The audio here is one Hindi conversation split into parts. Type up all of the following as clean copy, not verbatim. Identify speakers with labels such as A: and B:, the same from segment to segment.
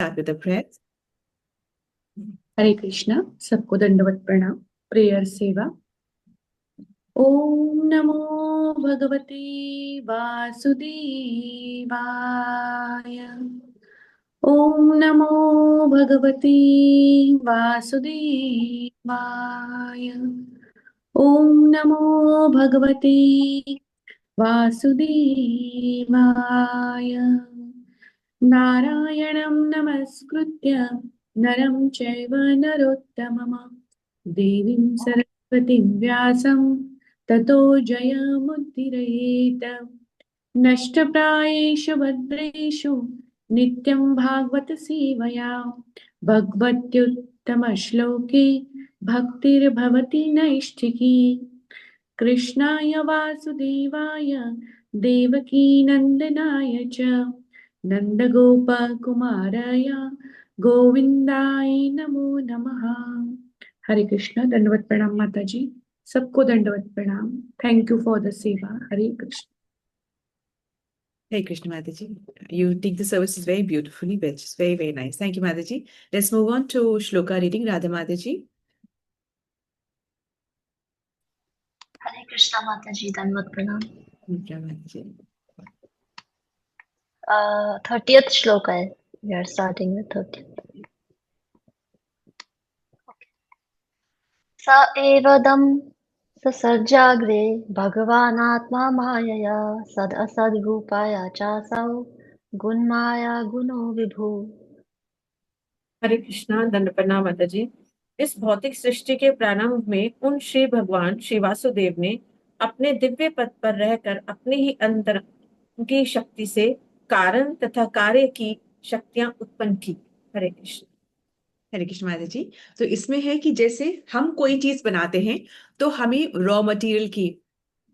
A: start with the prayer.
B: हरे कृष्णा। सबको दंडवत प्रणाम। प्रेयर सेवा। ओम नमो भगवते वासुदेवाय। ओम नमो भगवते वासुदेवाय। ओम नमो भगवते वासुदेवाय। नारायणं नमस्कृत्य नरं चैव नरोत्तमं देवीं सरस्वतीं व्यासं ततो जयमुदीरयेत्। नष्टप्रायेषु भद्रेषु नित्यं भागवत सेवया भगवत्युत्तमश्लोके भक्तिर्भवति नैष्ठिकी। कृष्णाय वासुदेवाय देवकीनन्दनाय च नन्दगोपकुमाराय गोविन्दाय नमो नमः। हरे कृष्णा। दंडवत प्रणाम माता जी। सबको दंडवत प्रणाम। थैंक यू फॉर द सेवा। हरे Krishna.
A: Hey Krishna Mataji, you take the services very beautifully, which is very, very nice. Thank you, Mataji. Let's move on to Shloka reading. Radha Mataji.
C: हरे कृष्णा माता जी, दंडवत प्रणाम।
A: Radha Mataji.
C: 30th श्लोक है। We are starting with 30th. स एवदं ससर्जाग्रे भगवानात्मा मायया सद् असद्रूपाय चासौ गुणमाया गुणो विभु।
D: हरे कृष्णा। दंड प्रणाम माता जी। इस भौतिक सृष्टि के प्रारंभ में उन श्री भगवान श्री वासुदेव ने अपने दिव्य पद पर रहकर अपने ही अंतर की शक्ति से कारण तथा कार्य की शक्तियां उत्पन्न की। हरे कृष्ण।
A: हरे कृष्ण माता जी। तो इसमें है कि जैसे हम कोई चीज बनाते हैं तो हमें रॉ मटेरियल की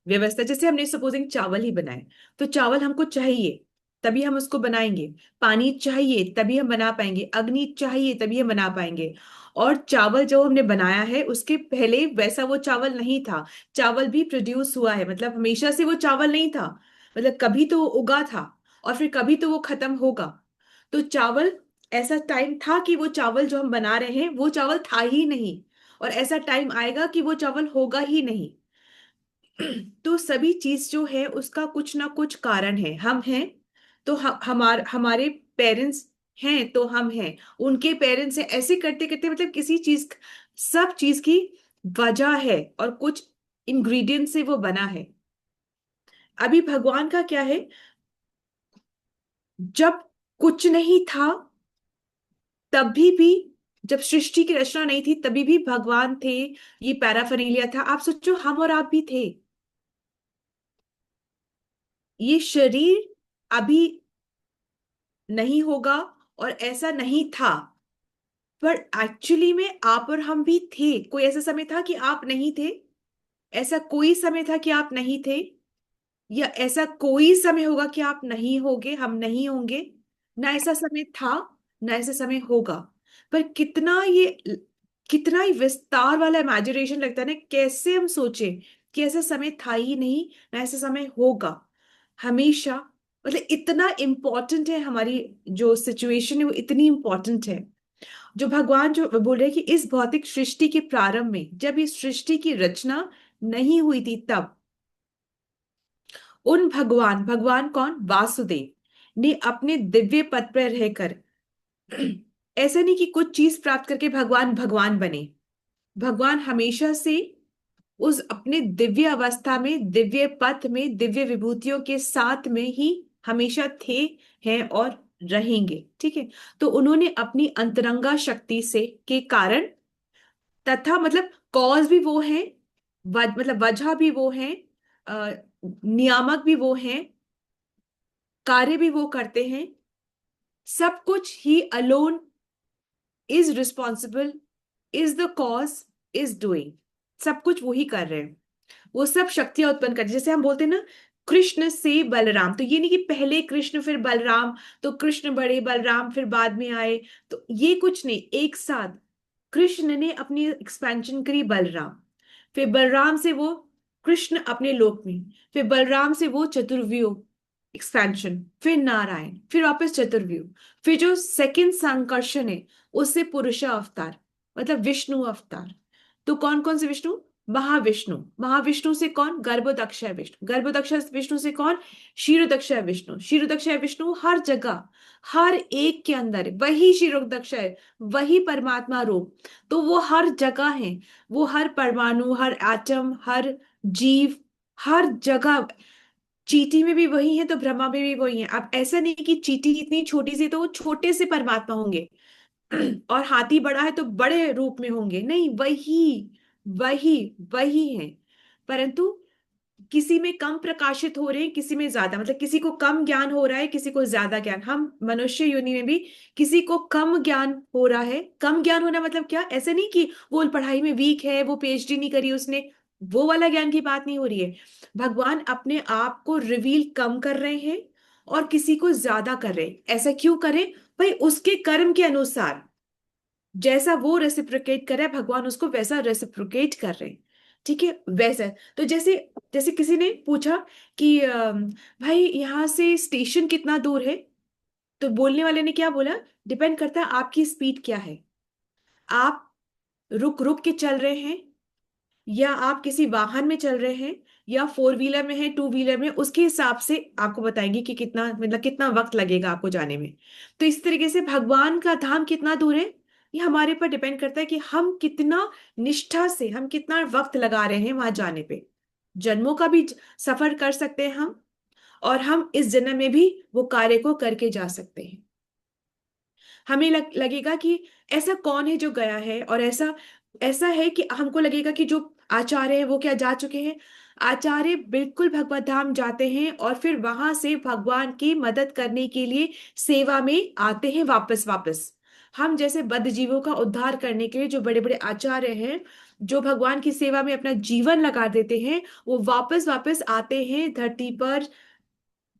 A: व्यवस्था, जैसे हमने सपोजिंग चावल ही बनाए तो चावल हमको चाहिए तभी हम उसको बनाएंगे, पानी चाहिए तभी हम बना पाएंगे, अग्नि चाहिए तभी हम बना पाएंगे। और चावल जो हमने बनाया है उसके पहले वैसा वो चावल नहीं था। चावल भी प्रोड्यूस हुआ है, मतलब हमेशा से वो चावल नहीं था, मतलब कभी तो वो उगा था और फिर कभी तो वो खत्म होगा। तो चावल, ऐसा टाइम था कि वो चावल जो हम बना रहे हैं वो चावल था ही नहीं, और ऐसा टाइम आएगा कि वो चावल होगा ही नहीं। तो सभी चीज जो है उसका कुछ ना कुछ कारण है। हम हैं तो हमारे पेरेंट्स हैं तो हम हैं, उनके पेरेंट्स हैं, ऐसे करते करते मतलब किसी चीज, सब चीज की वजह है और कुछ इंग्रेडिएंट से वो बना है। अभी भगवान का क्या है, जब कुछ नहीं था तभी भी, जब सृष्टि की रचना नहीं थी तभी भी भगवान थे, ये पैराफर्नेलिया था। आप सोचो हम और आप भी थे। ये शरीर अभी नहीं होगा और ऐसा नहीं था, पर एक्चुअली में आप और हम भी थे। कोई ऐसा समय था कि आप नहीं थे? ऐसा कोई समय था कि आप नहीं थे? या ऐसा कोई समय होगा कि आप नहीं होगे, हम नहीं होंगे? ना ऐसा समय था, ना ऐसा समय होगा। पर कितना ही विस्तार वाला इमेजिनेशन लगता है ना, कैसे हम सोचे कि ऐसा समय था ही नहीं, ना ऐसा समय होगा हमेशा। मतलब इतना इंपॉर्टेंट है, हमारी जो सिचुएशन है वो इतनी इंपॉर्टेंट है। जो भगवान जो बोल रहे हैं कि इस भौतिक सृष्टि के प्रारंभ में, जब इस सृष्टि की रचना नहीं हुई थी, तब उन भगवान, भगवान कौन, वासुदेव ने अपने दिव्य पद पर रहकर ऐसा नहीं कि कुछ चीज प्राप्त करके भगवान भगवान बने। भगवान हमेशा से उस अपने दिव्य अवस्था में, दिव्य पथ में, दिव्य विभूतियों के साथ में ही हमेशा थे, हैं और रहेंगे। ठीक है। तो उन्होंने अपनी अंतरंगा शक्ति से के कारण, तथा मतलब कॉज भी वो है, मतलब वजह भी वो है, नियामक भी वो हैं, कार्य भी वो करते हैं, सब कुछ ही alone is responsible, is the cause, is doing. सब कुछ वो ही कर रहे हैं। वो सब शक्तियां उत्पन्न करते हैं। जैसे हम बोलते हैं ना, कृष्ण से बलराम, तो ये नहीं कि पहले कृष्ण फिर बलराम, तो कृष्ण बड़े बलराम फिर बाद में आए, तो ये कुछ नहीं, एक साथ कृष्ण ने अपनी एक्सपेंशन करी बलराम, फिर बलराम से वो कृष्ण अपने लोक में, फिर बलराम से वो चतुर्व्यूह, एक्सपेंशन, फिर नारायण, फिर वापस चतुर्व्यूह, फिर जो सेकंड संकर्षण है उससे पुरुष अवतार, मतलब विष्णु अवतार। तो कौन कौन से विष्णु? महाविष्णु। महाविष्णु से कौन? गर्भोदक्षय विष्णु। गर्भोदक्षय विष्णु से कौन? क्षीरोदक्षय विष्णु। क्षीरोदक्षय विष्णु हर जगह, हर एक के अंदर वही क्षीरोदक्षय, वही परमात्मा रूप। तो वो हर जगह है, वो हर परमाणु, हर एटम, हर जीव, हर जगह। चींटी में भी वही है तो ब्रह्मा में भी वही है। अब ऐसा नहीं कि चींटी इतनी छोटी सी तो वो छोटे से परमात्मा होंगे और हाथी बड़ा है तो बड़े रूप में होंगे, नहीं, वही वही वही है। परंतु किसी में कम प्रकाशित हो रहे हैं, किसी में ज्यादा, मतलब किसी को कम ज्ञान हो रहा है, किसी को ज्यादा ज्ञान। हम मनुष्य योनि में भी किसी को कम ज्ञान हो रहा है। कम ज्ञान होना मतलब क्या? ऐसे नहीं कि वो पढ़ाई में वीक है, वो पीएचडी नहीं करी उसने, वो वाला ज्ञान की बात नहीं हो रही है। भगवान अपने आप को रिवील कम कर रहे हैं और किसी को ज्यादा कर रहे हैं। ऐसा क्यों करें? भाई उसके कर्म के अनुसार जैसा वो रेसिप्रोकेट कर रहा है, भगवान उसको वैसा रेसिप्रोकेट कर रहे हैं। ठीक है, वैसा। तो जैसे जैसे किसी ने पूछा कि भाई यहाँ से स्टेशन कितना दूर है, तो बोलने वाले ने क्या बोला? डिपेंड करता है आपकी स्पीड क्या है। आप रुक रुक के चल रहे हैं, या आप किसी वाहन में चल रहे हैं, या फोर व्हीलर में है, टू व्हीलर में, उसके हिसाब से आपको बताएंगे कि कितना, मतलब कितना वक्त लगेगा आपको जाने में। तो इस तरीके से भगवान का धाम कितना दूर है, ये हमारे पर डिपेंड करता है कि हम कितना निष्ठा से, हम कितना वक्त लगा रहे हैं वहां जाने पे। जन्मों का भी सफर कर सकते हैं हम, और हम इस जन्म में भी वो कार्य को करके जा सकते हैं। हमें लगेगा कि ऐसा कौन है जो गया है, और ऐसा ऐसा है कि हमको लगेगा कि जो आचार्य है वो क्या जा चुके हैं। आचार्य बिल्कुल भगवत धाम जाते हैं और फिर वहां से भगवान की मदद करने के लिए सेवा में आते हैं वापस वापस। हम जैसे बद्ध जीवों का उद्धार करने के लिए जो बड़े बड़े आचार्य हैं, जो भगवान की सेवा में अपना जीवन लगा देते हैं, वो वापस वापस आते हैं धरती पर,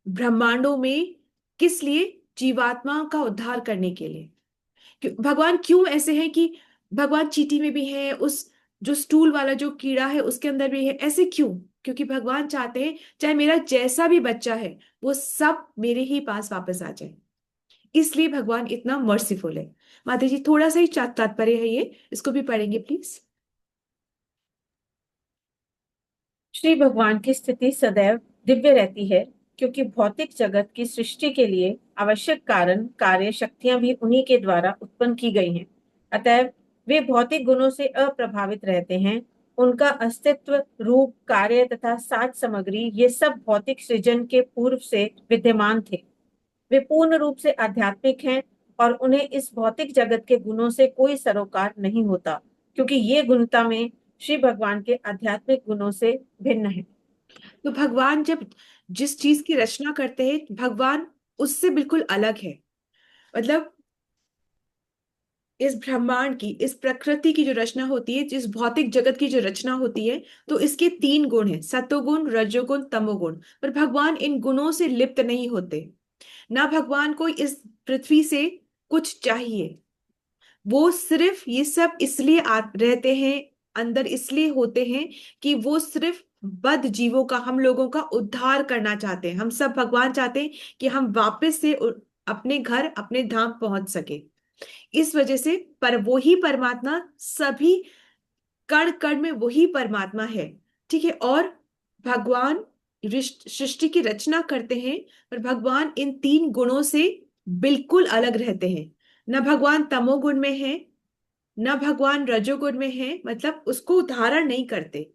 A: ब्रह्मांडों में। किस लिए? जीवात्मा का उद्धार करने के लिए। भगवान क्यों ऐसे हैं कि भगवान चींटी में भी है, उस जो स्टूल वाला जो कीड़ा है उसके अंदर भी है, ऐसे क्यों? क्योंकि भगवान चाहते हैं चाहे मेरा जैसा भी बच्चा है वो सब मेरे ही पास वापस आ जाए। इसलिए भगवान इतना मर्सीफुल है। माता जी थोड़ा सा ही तात्पर्य है ये, इसको भी पढ़ेंगे प्लीज।
D: श्री भगवान की स्थिति सदैव दिव्य रहती है, क्योंकि भौतिक जगत की सृष्टि के लिए आवश्यक कारण, कार्य, शक्तियां भी उन्हीं के द्वारा उत्पन्न की गई हैं। अतएव वे भौतिक गुणों से अप्रभावित रहते हैं। उनका अस्तित्व, रूप, कार्य तथा साज सामग्री ये सब भौतिक सृजन के पूर्व से विद्यमान थे। वे पूर्ण रूप से आध्यात्मिक हैं और उन्हें इस भौतिक जगत के गुणों से कोई सरोकार नहीं होता, क्योंकि ये गुणता में श्री भगवान के आध्यात्मिक गुणों से भिन्न है।
A: तो भगवान जब जिस चीज की रचना करते हैं, भगवान उससे बिल्कुल अलग है। मतलब इस ब्रह्मांड की, इस प्रकृति की जो रचना होती है, जिस भौतिक जगत की जो रचना होती है, तो इसके तीन गुण हैं, सत्वगुण, रजोगुण, तमोगुण। पर भगवान इन गुणों से लिप्त नहीं होते। ना भगवान को इस पृथ्वी से कुछ चाहिए। वो सिर्फ ये सब इसलिए रहते हैं अंदर, इसलिए होते हैं कि वो सिर्फ बद्ध जीवों का, हम लोगों का उद्धार करना चाहते हैं। हम सब, भगवान चाहते हैं कि हम वापस से अपने घर, अपने धाम पहुंच सके। इस वजह से पर वो ही परमात्मा, सभी कण कण में वही परमात्मा है। ठीक है, और भगवान सृष्टि की रचना करते हैं, पर भगवान इन तीन गुणों से बिल्कुल अलग रहते हैं। न भगवान तमोगुण में है, न भगवान रजोगुण में है, मतलब उसको धारण नहीं करते।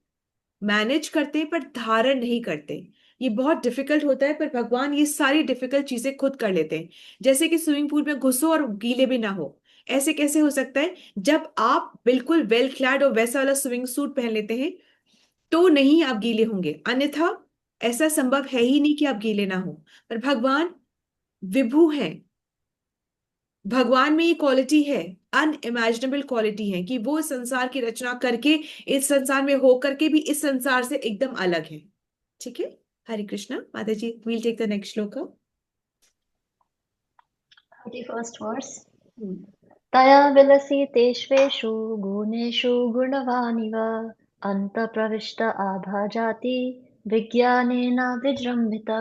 A: मैनेज करते हैं पर धारण नहीं करते। ये बहुत डिफिकल्ट होता है, पर भगवान ये सारी डिफिकल्ट चीजें खुद कर लेते हैं। जैसे कि स्विमिंग पूल में घुसो और गीले भी ना हो, ऐसे कैसे हो सकता है? जब आप बिल्कुल वेल क्लैड और वैसा वाला स्विमिंग सूट पहन लेते हैं तो नहीं आप गीले होंगे, अन्यथा ऐसा संभव है ही नहीं कि आप गीले ना हो। पर भगवान विभु हैं। भगवान में ये क्वालिटी है, अनइमेजिनेबल क्वालिटी है, कि वो संसार की रचना करके, इस संसार में होकर के भी इस संसार से एकदम अलग है। ठीक है, हरे कृष्णा। माता जी, वील टेक द नेक्स्ट श्लोक।
C: 31st verse. तया विलसितेष्वेषु गुणेषु गुणवानिव अन्तःप्रविष्ट आभाजाति विज्ञानेन विजृम्भिता।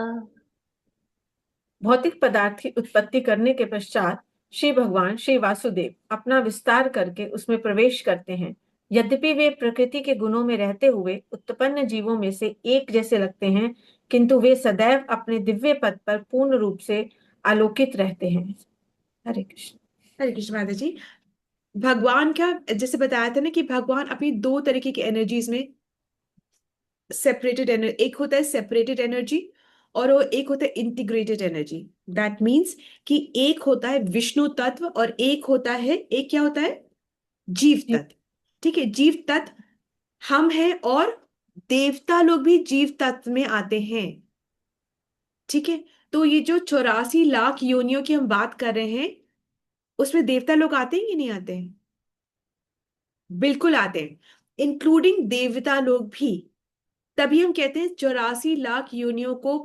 D: भौतिक पदार्थ की उत्पत्ति करने के पश्चात श्री भगवान श्री वासुदेव अपना विस्तार करके उसमें प्रवेश करते हैं। यद्यपि वे प्रकृति के गुणों में रहते हुए उत्पन्न जीवों में से एक जैसे लगते हैं, किंतु वे सदैव अपने दिव्य पद पर पूर्ण रूप से आलोकित रहते हैं। हरे कृष्ण।
A: हरे कृष्ण माता जी। भगवान का जैसे बताया था ना कि भगवान अपनी दो तरीके की एनर्जीज में सेपरेटेड एनर्जी, एक होता है सेपरेटेड एनर्जी और वो एक होता है इंटीग्रेटेड एनर्जी। दैट मीन्स कि एक होता है विष्णु तत्व और एक होता है, एक क्या होता है, जीव
D: जी।
A: तत्व। ठीक है, जीव तत्व हम हैं और देवता लोग भी जीव तत्व में आते हैं। ठीक है, तो ये जो 84 लाख योनियों की हम बात कर रहे हैं उसमें देवता लोग आते हैं कि नहीं आते हैं? बिल्कुल आते हैं, इंक्लूडिंग देवता लोग भी। तभी हम कहते हैं 84 लाख योनियों को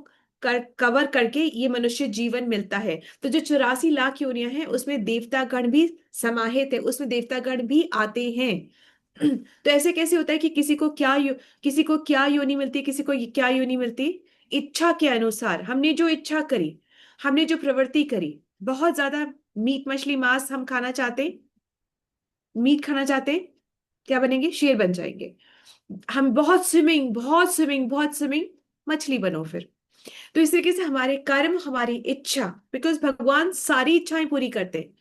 A: कवर करके ये मनुष्य जीवन मिलता है। तो जो 84 लाख योनियां हैं उसमें देवतागण भी समाहित है, उसमें देवतागण भी आते हैं। तो ऐसे कैसे होता है कि किसी को क्या योनि मिलती है, किसी को क्या योनि मिलती, इच्छा के अनुसार। हमने जो इच्छा करी, हमने जो प्रवृत्ति करी, बहुत ज्यादा मीट मछली मांस हम खाना चाहते, मीट खाना चाहते, क्या बनेंगे, शेर बन जाएंगे। हम बहुत स्विमिंग, बहुत स्विमिंग, बहुत स्विमिंग, मछली बनो फिर। तो इस तरीके से हमारे कर्म, हमारी इच्छा, बिकॉज भगवान सारी इच्छाएं पूरी करते हैं।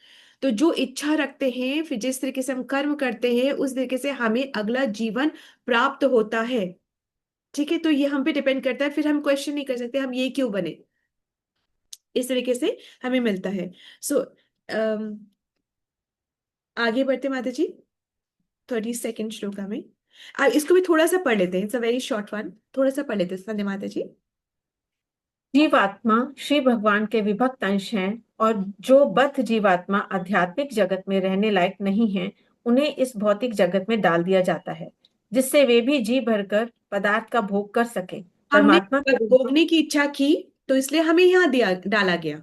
A: तो जो इच्छा रखते हैं, फिर जिस तरीके से हम कर्म करते हैं उस तरीके से हमें अगला जीवन प्राप्त होता है। ठीक है, तो ये हम पे डिपेंड करता है, फिर हम क्वेश्चन नहीं कर सकते हम ये क्यों बने। इस तरीके से हमें मिलता है। सो आगे बढ़ते माता जी, 32nd श्लोका में। इसको भी थोड़ा सा पढ़ लेते हैं, it's a very short one, थोड़ा सा पढ़ लेते हैं संध्या माता जी।
D: जीवात्मा श्री भगवान के विभक्त अंश हैं और जो बद्ध जीवात्मा आध्यात्मिक जगत में रहने लायक नहीं हैं, उन्हें इस भौतिक जगत में डाल दिया जाता है, जिससे वे भी जी भरकर पदार्थ का भोग कर सके।
A: हमने
D: परमात्मा के
A: भोगने की इच्छा की तो इसलिए हमें यहाँ दिया डाला गया।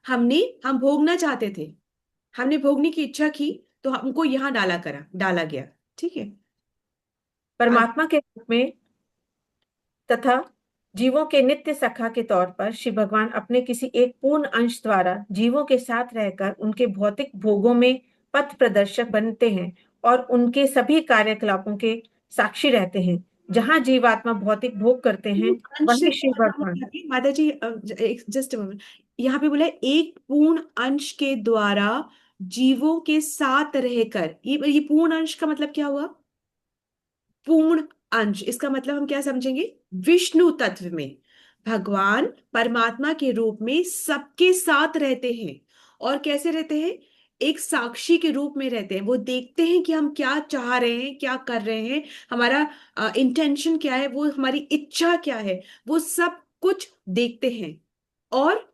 A: हम भोगना चाहते थे, हमने भोगने की इच्छा की तो हमको यहाँ डाला गया। ठीक है,
D: परमात्मा के रूप में तथा जीवों के नित्य सखा के तौर पर श्री भगवान अपने किसी एक पूर्ण अंश द्वारा जीवों के साथ रहकर उनके भौतिक भोगों में पथ प्रदर्शक बनते हैं और उनके सभी कार्यकलापों के साक्षी रहते हैं। जहां जीवात्मा भौतिक भोग करते हैं,
A: अंश से
D: वहीं श्री भगवान।
A: माता जी जस्ट यहाँ पे बोला एक पूर्ण अंश के द्वारा जीवों के साथ रहकर, ये पूर्ण अंश का मतलब क्या हुआ, पूर्ण अंश, इसका मतलब हम क्या समझेंगे, विष्णु तत्व में भगवान परमात्मा के रूप में सबके साथ रहते हैं। और कैसे रहते हैं, एक साक्षी के रूप में रहते हैं। वो देखते हैं कि हम क्या चाह रहे हैं, क्या कर रहे हैं, हमारा इंटेंशन क्या है, वो हमारी इच्छा क्या है, वो सब कुछ देखते हैं। और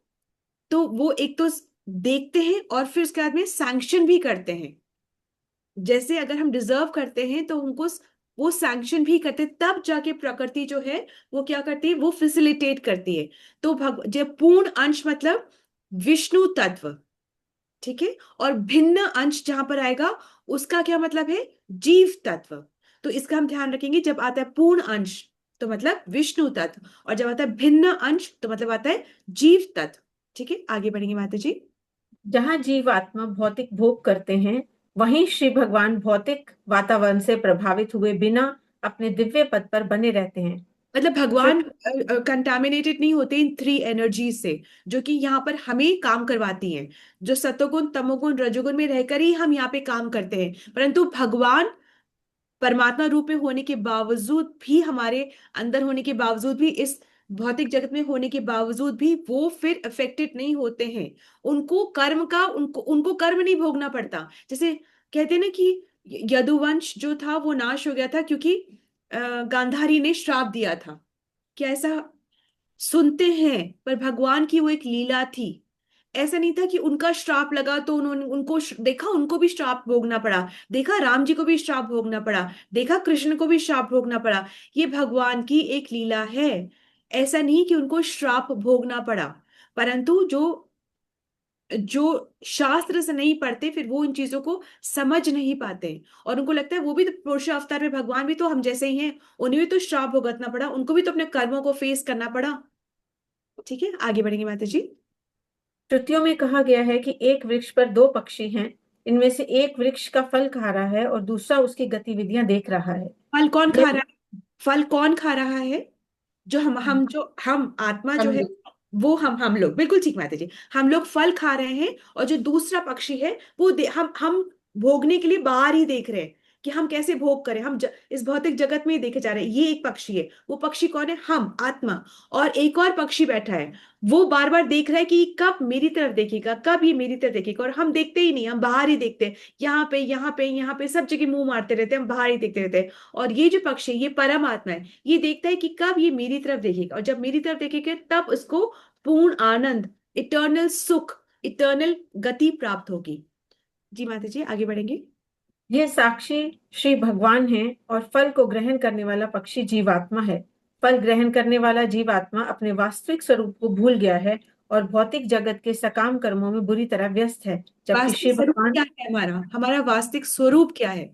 A: तो वो एक तो देखते हैं और फिर उसके बाद में सैंक्शन भी करते हैं। जैसे अगर हम डिजर्व करते हैं तो उनको वो सैंक्शन भी करते, तब जाके प्रकृति जो है वो क्या करती है, वो फैसिलिटेट करती है। तो जब पूर्ण अंश मतलब विष्णु तत्व, ठीक है, और भिन्न अंश जहां पर आएगा उसका क्या मतलब है, जीव तत्व। तो इसका हम ध्यान रखेंगे, जब आता है पूर्ण अंश तो मतलब विष्णु तत्व, और जब आता है भिन्न अंश तो मतलब आता है जीव तत्व। ठीक है, आगे बढ़ेंगे माता जी।
D: जहां जीवात्मा भौतिक भोग करते हैं, वहीं श्री भगवान भौतिक वातावरण से प्रभावित हुए बिना अपने दिव्य पद पर बने रहते हैं।
A: मतलब भगवान कंटामिनेटेड नहीं होते इन 3 एनर्जी से, जो कि यहाँ पर हमें काम करवाती हैं। जो सतोगुण तमोगुण रजोगुण में रहकर ही हम यहाँ पे काम करते हैं, परंतु भगवान परमात्मा रूप में होने के बावजूद भी, हमारे अंदर होने के बावजूद भी, इस भौतिक जगत में होने के बावजूद भी वो फिर अफेक्टेड नहीं होते हैं। उनको कर्म का, उनको उनको कर्म नहीं भोगना पड़ता। जैसे कहते हैं ना कि यदुवंश जो था वो नाश हो गया था क्योंकि गांधारी ने श्राप दिया था। क्या ऐसा सुनते हैं, पर भगवान की वो एक लीला थी। ऐसा नहीं था कि उनका श्राप लगा तो उन्होंने देखा उनको भी श्राप भोगना पड़ा, देखा राम जी को भी श्राप भोगना पड़ा, देखा कृष्ण को भी श्राप भोगना पड़ा। ये भगवान की एक लीला है। ऐसा नहीं कि उनको श्राप भोगना पड़ा, परंतु जो जो शास्त्र से नहीं पढ़ते फिर वो इन चीजों को समझ नहीं पाते, और उनको लगता है वो भी तो पुरुष अवतार में भगवान भी तो हम जैसे ही हैं, उन्हें भी तो श्राप भुगतना पड़ा, उनको भी तो अपने कर्मों को फेस करना पड़ा। ठीक है, आगे बढ़ेंगे माता जी।
D: श्रुतियों में कहा गया है कि एक वृक्ष पर दो पक्षी हैं, इनमें से एक वृक्ष का फल खा रहा है और दूसरा उसकी गतिविधियां देख रहा है।
A: फल कौन
D: ये
A: खा रहा है? फल कौन खा रहा है? जो हम आत्मा जो
C: हम
A: है,
C: लोग।
A: वो हम लोग, बिल्कुल ठीक बात है जी। हम लोग फल खा रहे हैं, और जो दूसरा पक्षी है वो हम भोगने के लिए बाहर ही देख रहे हैं कि हम कैसे भोग करें। इस भौतिक जगत में ही देखे जा रहे हैं। ये एक पक्षी है। वो पक्षी कौन है? हम आत्मा। और एक और पक्षी बैठा है, वो बार बार देख रहा है कि कब मेरी तरफ देखेगा, कब ये मेरी तरफ देखेगा। और हम देखते ही नहीं, हम बाहर ही देखते हैं। यहाँ पे यहाँ पे यहाँ पे सब जगह मुंह मारते रहते हैं, हम बाहर ही देखते रहते हैं। और ये जो पक्षी है, ये परमात्मा है। ये देखता है कि कब ये मेरी तरफ देखेगा, और जब मेरी तरफ देखेगा तब उसको पूर्ण आनंद, इटर्नल सुख, इटर्नल गति प्राप्त होगी। जी माता जी, आगे बढ़ेंगे।
D: ये साक्षी श्री भगवान है और फल को ग्रहण करने वाला पक्षी जीवात्मा है। फल ग्रहण करने वाला जीवात्मा अपने वास्तविक स्वरूप को भूल गया है और भौतिक जगत के सकाम कर्मों में बुरी तरह व्यस्त है, जबकि श्री
A: वास्तविक स्वरूप
D: भगवान
A: क्या है? हमारा हमारा वास्तविक स्वरूप क्या है?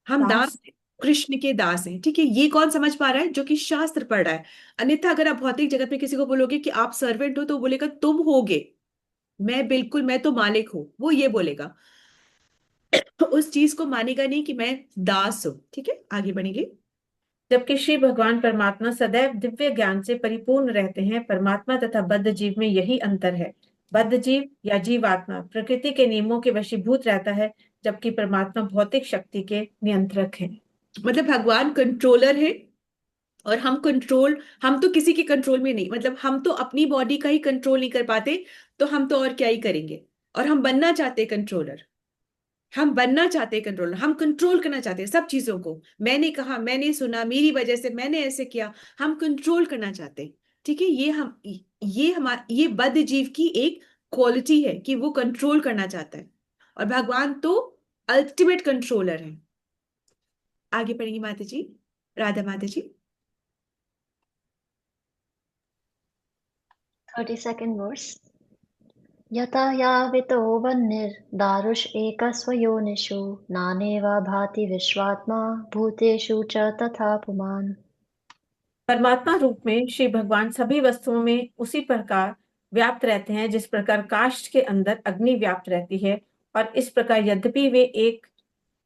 A: हम दास
D: दास।
A: हैं, कृष्ण के दास हैं। ठीक है, ये कौन समझ पा रहा है? जो कि शास्त्र पढ़ रहा है। अन्यथा अगर आप भौतिक जगत में किसी को बोलोगे कि आप सर्वेंट हो, तो वो बोलेगा तुम होगे, मैं बिल्कुल, मैं तो मालिक हूं, वो ये बोलेगा। तो उस चीज को मानेगा नहीं कि मैं दास हूं। ठीक है, आगे बढ़ेंगे।
D: जबकि श्री भगवान परमात्मा सदैव दिव्य ज्ञान से परिपूर्ण रहते हैं। परमात्मा तथा बद्ध जीव में यही अंतर है। बद्ध जीव या जीवात्मा प्रकृति के नियमों के वशीभूत रहता है, जबकि परमात्मा भौतिक शक्ति के नियंत्रक हैं।
A: मतलब भगवान कंट्रोलर है, और हम तो किसी के कंट्रोल में नहीं। मतलब हम तो अपनी बॉडी का ही कंट्रोल नहीं कर पाते, तो हम तो और क्या ही करेंगे। और हम बनना चाहते हैं कंट्रोलर। हम बनना चाहते हैं कंट्रोलर, हम कंट्रोल करना चाहते हैं सब चीजों को। मैंने कहा, मैंने सुना, मेरी वजह से मैंने ऐसे किया, हम कंट्रोल करना चाहते हैं। ठीक है, ये बद्ध जीव की एक क्वालिटी है कि वो कंट्रोल करना चाहता है। और भगवान तो अल्टीमेट कंट्रोलर है। आगे पढ़ेंगे माता जी, राधा माता जी।
C: 32nd verse. यथा यावितो वह्निर्दारुष एकस्वयोनिषु नानेवा भाति विश्वात्मा भूतेषु च तथा पुमान्।
D: परमात्मा रूप में श्री भगवान सभी वस्तुओं में उसी प्रकार व्याप्त रहते हैं जिस प्रकार काष्ठ के अंदर अग्नि व्याप्त रहती है। और इस प्रकार यद्यपि वे एक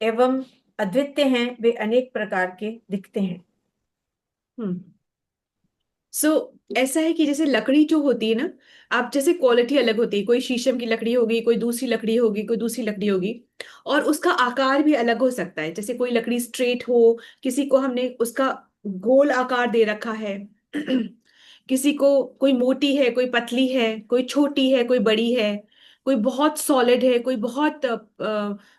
D: एवं अद्वितीय हैं, वे अनेक प्रकार के दिखते हैं।
A: हम्म। सो ऐसा है कि जैसे लकड़ी जो होती है ना, आप जैसे क्वालिटी अलग होती है। कोई शीशम की लकड़ी होगी, कोई दूसरी लकड़ी होगी, कोई दूसरी लकड़ी होगी। और उसका आकार भी अलग हो सकता है। जैसे कोई लकड़ी स्ट्रेट हो, किसी को हमने उसका गोल आकार दे रखा है। किसी को कोई मोटी है, कोई पतली है, कोई छोटी है, कोई बड़ी है। कोई बहुत सॉलिड है, कोई बहुत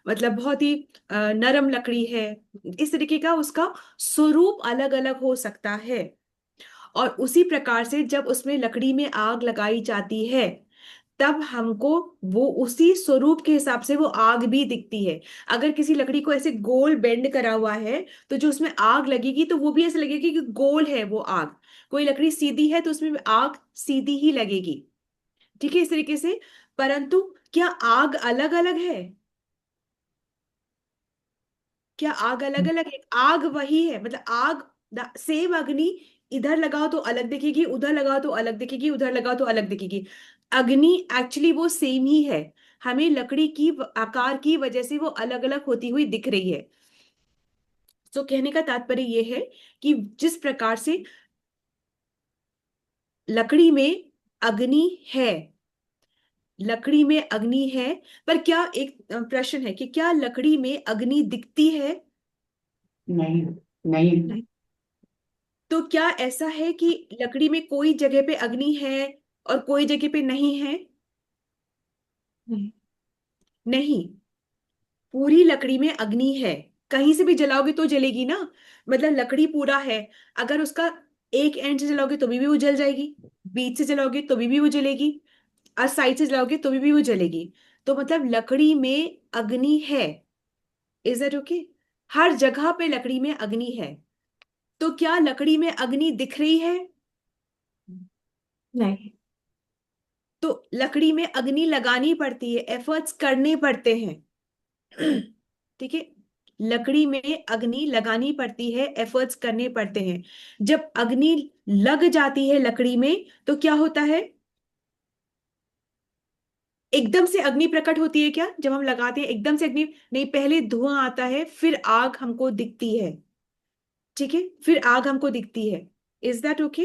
A: मतलब बहुत ही नरम लकड़ी है। इस तरीके का उसका स्वरूप अलग अलग हो सकता है। और उसी प्रकार से जब उसमें लकड़ी में आग लगाई जाती है, तब हमको वो उसी स्वरूप के हिसाब से वो आग भी दिखती है। अगर किसी लकड़ी को ऐसे गोल बेंड करा हुआ है, तो जो उसमें आग लगेगी तो वो भी ऐसे लगेगी कि गोल है वो आग। कोई लकड़ी सीधी है तो उसमें आग सीधी ही लगेगी। ठीक है, इस तरीके से। परंतु क्या आग अलग अलग है? क्या आग अलग अलग है? आग वही है। मतलब सेम अग्नि, इधर लगाओ तो अलग दिखेगी, उधर लगाओ तो अलग दिखेगी, उधर लगाओ तो अलग दिखेगी। अग्नि एक्चुअली वो सेम ही है। हमें लकड़ी की आकार की वजह से वो अलग अलग होती हुई दिख रही है। तो कहने का तात्पर्य ये है कि जिस प्रकार से लकड़ी में अग्नि है, लकड़ी में अग्नि है। पर क्या, एक प्रश्न है कि क्या लकड़ी में अग्नि दिखती है?
B: नहीं, नहीं।
A: नहीं। तो क्या ऐसा है कि लकड़ी में कोई जगह पे अग्नि है और कोई जगह पे नहीं है?
D: नहीं।
A: नहीं, पूरी लकड़ी में अग्नि है। कहीं से भी जलाओगे तो जलेगी ना। मतलब लकड़ी पूरा है। अगर उसका एक एंड से जलाओगे तो भी वो जल जाएगी, बीच से जलाओगे तो भी वो जलेगी, और साइड से जलाओगे तो भी वो जलेगी। तो मतलब लकड़ी में अग्नि है। Is that okay? हर जगह पे लकड़ी में अग्नि है। तो क्या लकड़ी में अग्नि दिख रही है?
D: नहीं।
A: तो लकड़ी में अग्नि लगानी पड़ती है, एफर्ट्स करने पड़ते हैं। ठीक है, लकड़ी में अग्नि लगानी पड़ती है, एफर्ट्स करने पड़ते हैं। जब अग्नि लग जाती है लकड़ी में, तो क्या होता है? एकदम से अग्नि प्रकट होती है क्या जब हम लगाते हैं? एकदम से अग्नि नहीं, पहले धुआं आता है, फिर आग हमको दिखती है। ठीक है, फिर आग हमको दिखती है। Is that okay?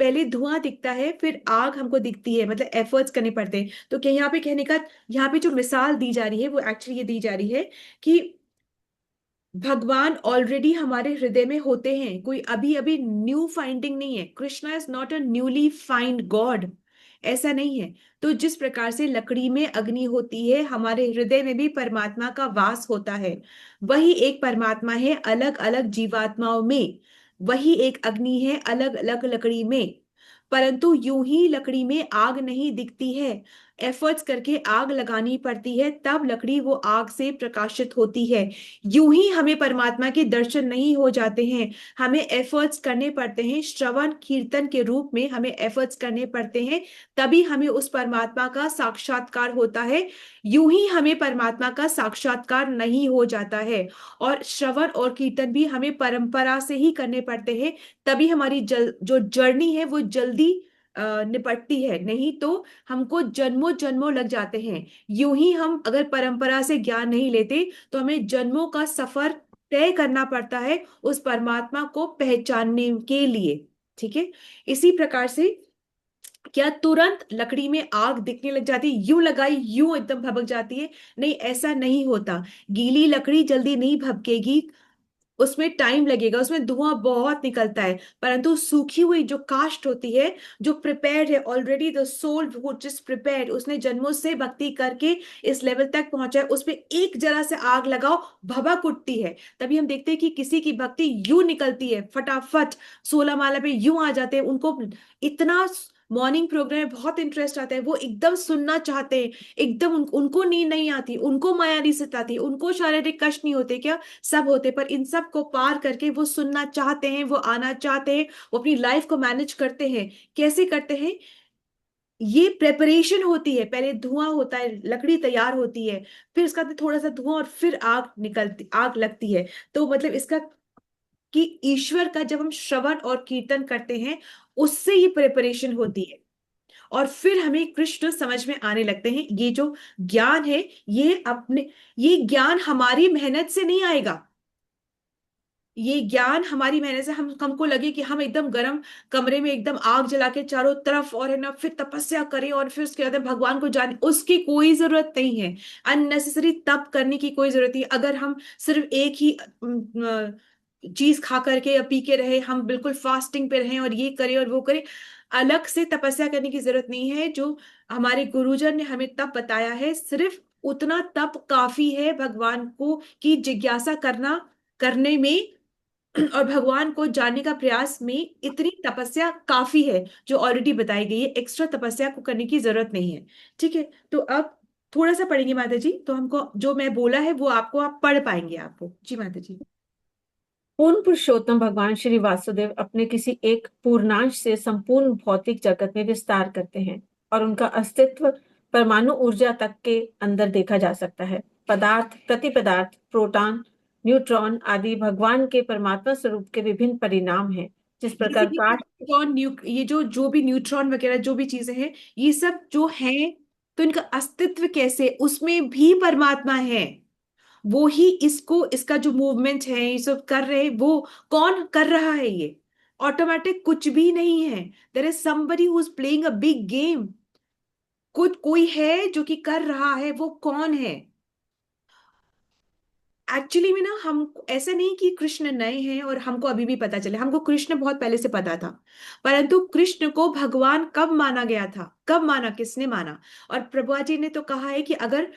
A: पहले धुआं दिखता है, फिर आग हमको दिखती है, मतलब एफर्ट्स करने पड़ते हैं। तो क्या यहाँ पे कहने का, यहाँ पे जो मिसाल दी जा रही है वो एक्चुअली ये दी जा रही है कि भगवान ऑलरेडी हमारे हृदय में होते हैं, कोई अभी अभी न्यू फाइंडिंग नहीं है। Krishna is not a newly find God, ऐसा नहीं है। तो जिस प्रकार से लकड़ी में अग्नि होती है, हमारे हृदय में भी परमात्मा का वास होता है। वही एक परमात्मा है अलग अलग जीवात्माओं में, वही एक अग्नि है अलग अलग लकड़ी में। परंतु यूं ही लकड़ी में आग नहीं दिखती है, एफर्ट्स करके आग लगानी पड़ती है, तब लकड़ी वो आग से प्रकाशित होती है। यूं ही हमें परमात्मा के दर्शन नहीं हो जाते हैं, हमें एफर्ट्स करने पड़ते हैं, श्रवण कीर्तन के रूप में हमें एफर्ट्स करने पड़ते हैं, तभी हमें उस परमात्मा का साक्षात्कार होता है। यूं ही हमें परमात्मा का साक्षात्कार नहीं हो जाता है। और श्रवण और कीर्तन भी हमें परंपरा से ही करने पड़ते हैं, तभी हमारी जो जर्नी है वो जल्दी निपटती है, नहीं तो हमको जन्मों जन्मों लग जाते हैं। यूं ही हम अगर परंपरा से ज्ञान नहीं लेते तो हमें जन्मों का सफर तय करना पड़ता है उस परमात्मा को पहचानने के लिए। ठीक है, इसी प्रकार से क्या तुरंत लकड़ी में आग दिखने लग जाती है, यूं लगाई यूं एकदम भभक जाती है? नहीं, ऐसा नहीं होता। गीली लकड़ी जल्दी नहीं भभकेगी, उसमें टाइम लगेगा, उसमें धुआं बहुत निकलता है। परंतु सूखी हुई जो काष्ठ होती है, जो प्रिपेयर्ड है already, the soul which is prepared, उसने जन्मों से भक्ति करके इस लेवल तक पहुंचा है, उस पे एक जरा से आग लगाओ, भभक उठती है। तभी हम देखते हैं कि किसी की भक्ति यूं निकलती है फटाफट, 16 माला पे यूं आ जाते हैं, उनको इतना मॉर्निंग प्रोग्राम में बहुत इंटरेस्ट आता है, वो एकदम सुनना चाहते हैं, एकदम उनको नींद नहीं आती, उनको माया नहीं सताती, उनको शारीरिक कष्ट नहीं होते क्या? सब होते, पर इन सब को पार करके वो सुनना चाहते हैं, वो आना चाहते हैं, वो अपनी लाइफ को मैनेज करते हैं। कैसे करते हैं? ये प्रेपरेशन होती है, पहले धुआं होता है, लकड़ी तैयार होती है, फिर उसका थोड़ा सा धुआं और फिर आग लगती है। तो मतलब इसका कि ईश्वर का जब हम श्रवण और कीर्तन करते हैं, उससे ये प्रिपरेशन होती है, और फिर हमें कृष्ण समझ में आने लगते हैं। ये जो ज्ञान है, ये ज्ञान हमारी मेहनत से नहीं आएगा। ये ज्ञान हमारी मेहनत से, हमको लगे कि हम एकदम गर्म कमरे में एकदम आग जला के चारों तरफ, और है ना, फिर तपस्या करें और फिर उसके बाद भगवान को जाने, उसकी कोई जरूरत नहीं है। अननेसेसरी तप करने की कोई जरूरत नहीं। अगर हम सिर्फ एक ही चीज खा करके या पी के रहे, हम बिल्कुल फास्टिंग पे रहें और ये करें और वो करें, अलग से तपस्या करने की जरूरत नहीं है। जो हमारे गुरुजन ने हमें तप बताया है, सिर्फ उतना तप काफी है भगवान को की जिज्ञासा करने में, और भगवान को जानने का प्रयास में इतनी तपस्या काफी है जो ऑलरेडी बताई गई है। एक्स्ट्रा तपस्या को करने की जरूरत नहीं है। ठीक है, तो अब थोड़ा सा पढ़ेंगे माता जी, तो हमको जो मैं बोला है वो आपको आप पढ़ पाएंगे आपको। जी माता जी।
D: पूर्ण पुरुषोत्तम भगवान श्री वासुदेव अपने किसी एक पूर्णांश से संपूर्ण भौतिक जगत में विस्तार करते हैं, और उनका अस्तित्व परमाणु ऊर्जा तक के अंदर देखा जा सकता है। पदार्थ, प्रतिपदार्थ, प्रोटॉन, न्यूट्रॉन आदि भगवान के परमात्मा स्वरूप के विभिन्न परिणाम हैं। जिस
A: जैसे
D: प्रकार
A: कि
D: काठ,
A: प्रोटॉन, ये जो भी न्यूट्रॉन वगैरह जो भी चीजें हैं, ये सब जो है, तो इनका अस्तित्व कैसे, उसमें भी परमात्मा है। वो ही इसको, इसका जो मूवमेंट है, ये सब कर रहे, वो कौन कर रहा है? ये ऑटोमेटिक कुछ भी नहीं है। There is somebody who is playing a big game. कुछ कोई है जो कि कर रहा है, वो कौन है? एक्चुअली में ना, हम ऐसा नहीं कि कृष्ण नए हैं और हमको अभी भी पता चले, हमको कृष्ण बहुत पहले से पता था। परंतु कृष्ण को भगवान कब माना गया था, कब माना, किसने माना? और प्रभुआ जी ने तो कहा है कि अगर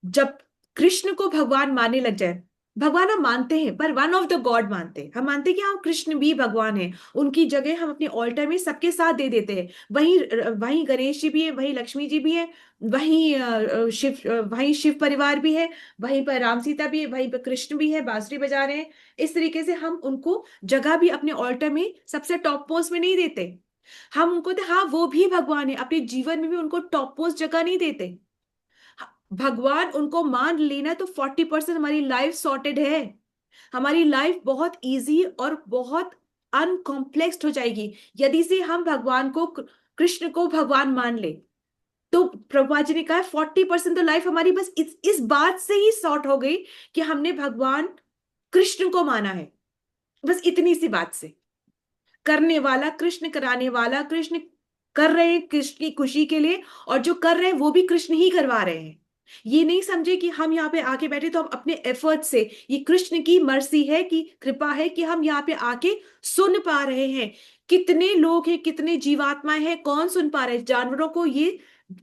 A: जब कृष्ण को भगवान मानने लग जाए, भगवान हम मानते हैं पर वन ऑफ द गॉड मानते हैं, हम मानते हैं कि हाँ कृष्ण भी भगवान है, उनकी जगह हम अपने ऑल्टर में सबके साथ दे देते हैं। वहीं वहीं गणेश जी भी है, वहीं लक्ष्मी जी भी है, वहीं वहीं शिव परिवार भी है, वहीं पर राम सीता भी है, वहीं पर कृष्ण भी है, बांसुरी बजा रहे हैं। इस तरीके से हम उनको जगह भी अपने ऑल्टर में सबसे टॉप पोस्ट में नहीं देते। हम उनको हाँ वो भी भगवान है, अपने जीवन में भी उनको टॉप पोस्ट जगह नहीं देते। भगवान उनको मान लेना तो 40% हमारी लाइफ सॉर्टेड है। हमारी लाइफ बहुत इजी और बहुत अनकॉम्प्लेक्स्ड हो जाएगी यदि से हम भगवान को, कृष्ण को भगवान मान ले। तो प्रभुपाद जी ने कहा 40% तो लाइफ हमारी बस इस बात से ही सॉर्ट हो गई कि हमने भगवान कृष्ण को माना है, बस इतनी सी बात से। करने वाला कृष्ण, कराने वाला कृष्ण, कर रहे हैं कृष्ण की खुशी के लिए, और जो कर रहे हैं वो भी कृष्ण ही करवा रहे हैं। ये नहीं समझे कि हम यहाँ पे आके बैठे तो हम अपने एफर्ट से, ये कृष्ण की मर्सी है, कि कृपा है कि हम यहाँ पे आके सुन पा रहे हैं। कितने लोग हैं, कितने जीवात्माएं हैं, कौन सुन पा रहे हैं? जानवरों को ये,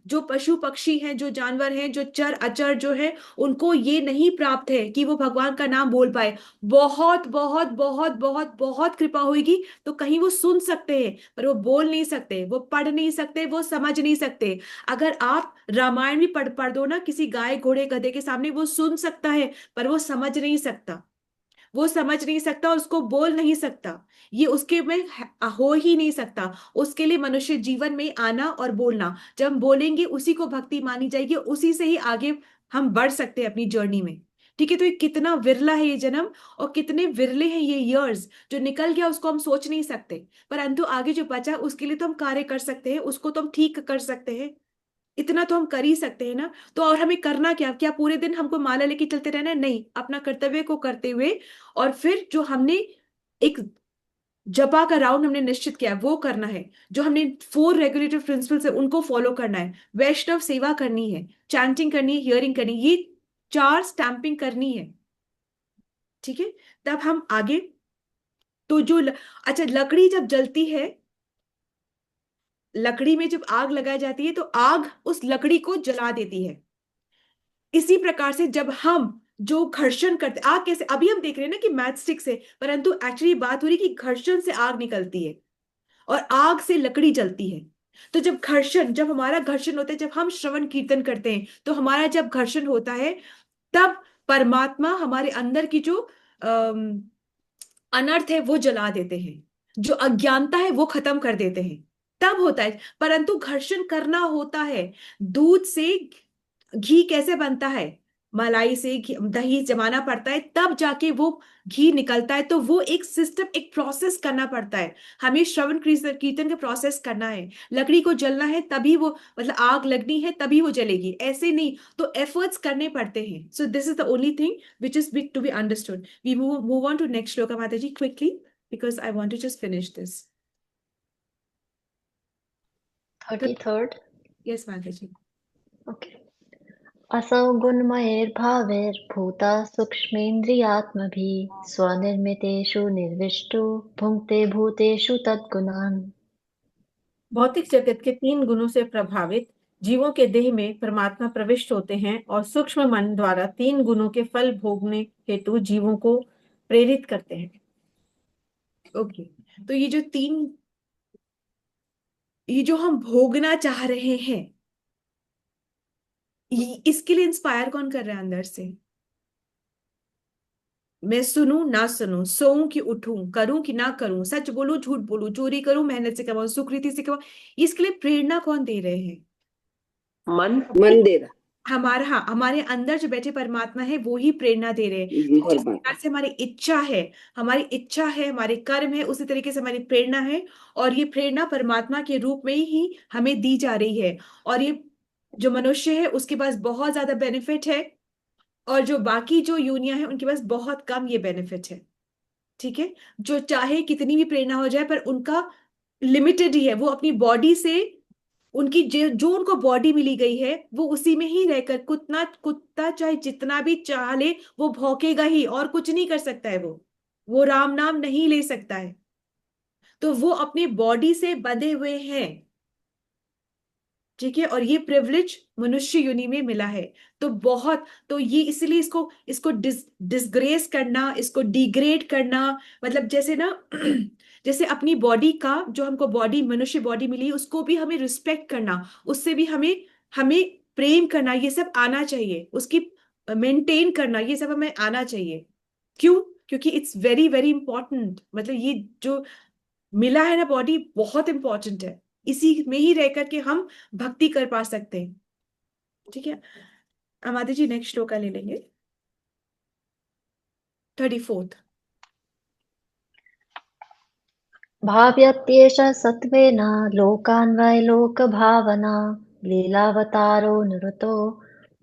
A: जो पशु पक्षी हैं, जो जानवर हैं, जो चर अचर जो है, उनको ये नहीं प्राप्त है कि वो भगवान का नाम बोल पाए। बहुत बहुत बहुत बहुत बहुत कृपा होगी तो कहीं वो सुन सकते हैं, पर वो बोल नहीं सकते, वो पढ़ नहीं सकते, वो समझ नहीं सकते। अगर आप रामायण भी पढ़ पढ़ दो ना किसी गाय घोड़े गधे के सामने, वो सुन सकता है पर वो समझ नहीं सकता, वो समझ नहीं सकता, उसको बोल नहीं सकता, ये उसके में हो ही नहीं सकता। उसके लिए मनुष्य जीवन में आना और बोलना, जब हम बोलेंगे उसी को भक्ति मानी जाएगी, उसी से ही आगे हम बढ़ सकते हैं अपनी जर्नी में। ठीक है, तो ये कितना विरला है ये जन्म, और कितने विरले हैं ये इयर्स। जो निकल गया उसको हम सोच नहीं सकते, परंतु आगे जो बचा उसके लिए तो हम कार्य कर सकते हैं, उसको तो हम ठीक कर सकते हैं। इतना तो हम कर ही सकते हैं ना। तो और हमें करना क्या, क्या पूरे दिन हमको माला लेके चलते रहना है? नहीं, अपना कर्तव्य को करते हुए, और फिर जो हमने एक जपा का राउंड हमने निश्चित किया है, वो करना है। जो हमने 4 रेगुलेटिव प्रिंसिपल्स है उनको फॉलो करना है, वैष्णव सेवा करनी है, चैंटिंग करनी है, हियरिंग करनी है, ये 4 स्टैंपिंग करनी है। ठीक है, तब हम आगे। तो अच्छा, लकड़ी जब जलती है, लकड़ी में जब आग लगाई जाती है तो आग उस लकड़ी को जला देती है। इसी प्रकार से जब हम जो घर्षण करते, आग कैसे, अभी हम देख रहे हैं ना कि मैच स्टिक से, परंतु एक्चुअली बात हो रही कि घर्षण से आग निकलती है और आग से लकड़ी जलती है। तो जब घर्षण, जब हमारा घर्षण होता है, जब हम श्रवण कीर्तन करते हैं, तो हमारा जब घर्षण होता है, तब परमात्मा हमारे अंदर की जो अनर्थ है वो जला देते हैं, जो अज्ञानता है वो खत्म कर देते हैं, तब होता है। परंतु घर्षण करना होता है। दूध से घी कैसे बनता है? मलाई से दही जमाना पड़ता है, तब जाके वो घी निकलता है। तो वो एक सिस्टम, एक प्रोसेस करना पड़ता है। हमें श्रवण कीर्तन का प्रोसेस करना है। लकड़ी को जलना है तभी वो, मतलब आग लगनी है तभी वो जलेगी, ऐसे नहीं। तो एफर्ट्स करने पड़ते हैं। सो this is the only thing which is big to be understood. We move on to next shloka, Mataji, quickly, because I want to just finish this.
C: 33rd.
A: Yes, Mataji.
C: Okay. असौ गुणमयैर्भावैर्भूता सूक्ष्मेन्द्रियात्मभिः स्वनिर्मितेषु निर्विष्टो भुङ्क्ते भूतेषु तद्गुणान्।
D: भौतिक जगत के 3 गुणों से प्रभावित जीवों के देह में परमात्मा प्रविष्ट होते हैं और सूक्ष्म मन द्वारा 3 गुणों के फल भोगने हेतु जीवों को प्रेरित करते हैं।
A: ओके, तो ये जो हम भोगना चाह रहे हैं, इसके लिए इंस्पायर कौन कर रहा है अंदर से? मैं सुनूं ना सुनूं, सोऊं कि उठूं, करूं कि ना करूं, सच बोलूं झूठ बोलूं, चोरी करूं मेहनत से कमाऊं, सुकृति से कमाऊं, इसके लिए प्रेरणा कौन दे रहे हैं?
E: मन दे रहा
A: हमारा, हाँ, हमारे अंदर जो बैठे परमात्मा है वो ही प्रेरणा दे रहे हैं।
E: ये
A: तो जिस
E: परमात्मा
A: प्रकार से हमारी इच्छा है, हमारे कर्म है, उसी तरीके से हमारी प्रेरणा है। और ये प्रेरणा परमात्मा के रूप में ही हमें दी जा रही है। और ये जो मनुष्य है उसके पास बहुत ज्यादा बेनिफिट है, और जो बाकी जो यूनिया है उनके पास बहुत कम ये बेनिफिट है। ठीक है, जो चाहे कितनी भी प्रेरणा हो जाए, पर उनका लिमिटेड ही है। वो अपनी बॉडी से, उनकी जो उनको बॉडी मिली गई है, वो उसी में ही रहकर, कुत्ता चाहे जितना भी चाह ले, वो भौंकेगा ही, और कुछ नहीं कर सकता है। वो राम नाम नहीं ले सकता है। तो वो अपनी बॉडी से बंधे हुए हैं। ठीक है, और ये प्रिविलेज मनुष्य योनि में मिला है। तो बहुत, तो ये इसलिए इसको इसको डिसग्रेस करना, इसको डिग्रेड करना, मतलब जैसे ना जैसे अपनी बॉडी का, जो हमको बॉडी, मनुष्य बॉडी मिली, उसको भी हमें रिस्पेक्ट करना, उससे भी हमें हमें प्रेम करना, ये सब आना चाहिए। उसकी मेंटेन करना, ये सब हमें आना चाहिए। क्यों? क्योंकि इट्स वेरी वेरी इंपॉर्टेंट। मतलब ये जो मिला है ना बॉडी, बहुत इंपॉर्टेंट है। इसी में ही रह करके हम भक्ति कर पा सकते हैं। ठीक है, अमादि जी नेक्स्ट श्लोका ले लेंगे, 34th।
C: भाव्यत्येष सत्त्वेन लोकान् वै लोकभावना लीलावतारो निरतो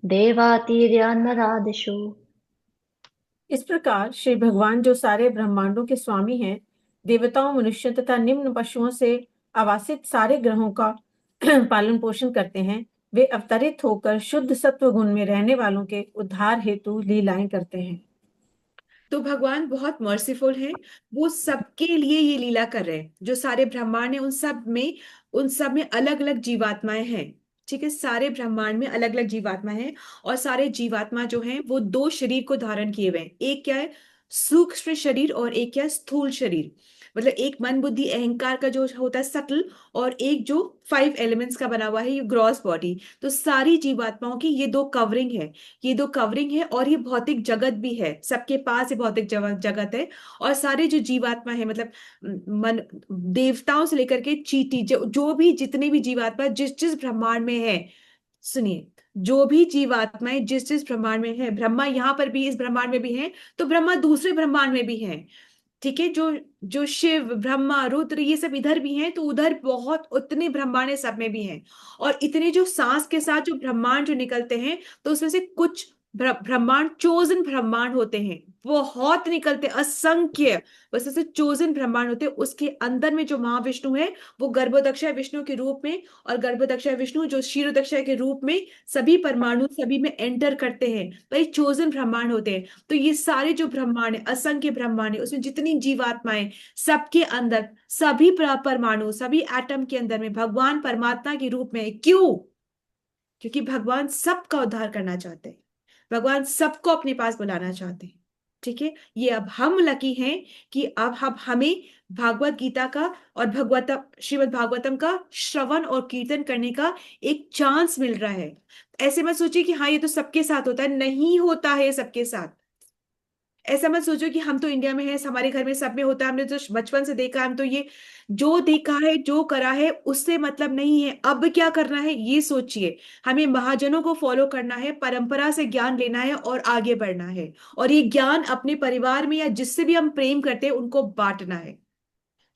C: देवातीर्यान्नरादिषु।
D: इस प्रकार श्री भगवान जो सारे ब्रह्मांडों के स्वामी हैं, देवताओं, मनुष्यों तथा निम्न पशुओं से आवासित सारे ग्रहों का पालन पोषण करते हैं, वे अवतरित होकर शुद्ध सत्व गुण में रहने वालों के उद्धार हेतु लीलाएं करते हैं।
A: तो भगवान बहुत मर्सीफुल हैं, वो सबके लिए ये लीला कर रहे हैं। जो सारे ब्रह्मांड है उन सब में अलग अलग जीवात्माएं हैं। ठीक है, सारे ब्रह्मांड में अलग अलग जीवात्मा हैं, और सारे जीवात्मा जो हैं वो दो शरीर को धारण किए हुए हैं। एक क्या है, सूक्ष्म शरीर, और एक क्या है, स्थूल शरीर। मतलब एक मन बुद्धि अहंकार का जो होता है सटल, और एक जो 5 एलिमेंट्स का बना हुआ है, ये ग्रॉस बॉडी। तो सारी जीवात्माओं की ये दो कवरिंग है, ये दो कवरिंग है, और ये भौतिक जगत भी है, सबके पास ये भौतिक जगत है। और सारे जो जीवात्मा है, मतलब मन, देवताओं से लेकर के चींटी, जो भी जितने भी जीवात्मा जिस जिस ब्रह्मांड में है, सुनिए, जो भी जीवात्माएं जिस जिस ब्रह्मांड में है, ब्रह्मा यहाँ पर भी इस ब्रह्मांड में भी है, तो ब्रह्मा दूसरे ब्रह्मांड में भी है। ठीक है, जो जो शिव, ब्रह्मा, रुद्र, ये सब इधर भी हैं, तो उधर बहुत उतने ब्रह्मांड है, सब में भी हैं। और इतने जो सांस के साथ जो ब्रह्मांड जो निकलते हैं, तो उसमें से कुछ ब्रह्मांड चोजन ब्रह्मांड होते हैं, बहुत निकलते, असंख्य, बस ऐसे चोजन ब्रह्मांड होते हैं। उसके अंदर में जो महाविष्णु है, वो गर्भोदक्षय विष्णु के रूप में, और गर्भोदक्षय विष्णु जो क्षीरोदक्षय के रूप में सभी परमाणु सभी में एंटर करते हैं, तो ये चोजन ब्रह्मांड होते हैं। तो ये सारे जो ब्रह्मांड है, असंख्य ब्रह्मांड है, उसमें जितनी जीवात्माएं, सबके अंदर सभी परमाणु, सभी एटम के अंदर में भगवान परमात्मा के रूप में है। क्यों? क्योंकि भगवान सबका उद्धार करना चाहते हैं, भगवान सबको अपने पास बुलाना चाहते हैं। ठीक है, ये अब हम लकी हैं कि अब हम हमें भागवत गीता का और भगवतम, श्रीमद् भागवतम का श्रवण और कीर्तन करने का एक चांस मिल रहा है। ऐसे मत सोचिए कि हाँ ये तो सबके साथ होता है, नहीं होता है सबके साथ। ऐसा मत सोचो कि हम तो इंडिया में हैं, हमारे घर में सब में होता है, हमने तो बचपन से देखा, हम तो ये जो देखा है जो करा है उससे मतलब नहीं है। अब क्या करना है ये सोचिए, हमें महाजनों को फॉलो करना है, परंपरा से ज्ञान लेना है और आगे बढ़ना है, और ये ज्ञान अपने परिवार में या जिससे भी हम प्रेम करते हैं उनको बांटना है।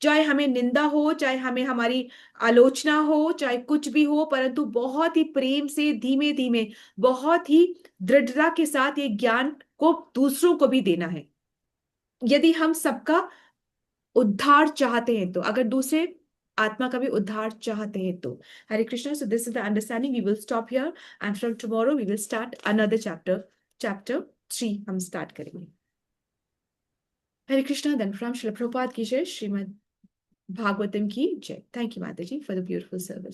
A: चाहे हमें निंदा हो, चाहे हमें हमारी आलोचना हो, चाहे कुछ भी हो, परंतु बहुत ही प्रेम से, धीमे धीमे, बहुत ही दृढ़ता के साथ ये ज्ञान को दूसरों को भी देना है। यदि हम सबका उद्धार चाहते हैं तो, अगर दूसरे आत्मा का भी उद्धार चाहते हैं तो। Hare Krishna, so this is the understanding, we will stop here, and from tomorrow we will start another chapter, chapter 3 हम स्टार्ट करेंगे। हरे कृष्णा, धन फ्रॉम श्रील प्रभुपाद की जय, श्रीमद् भागवतम की जय। थैंक यू माता जी फॉर द ब्यूटीफुल सर्विस।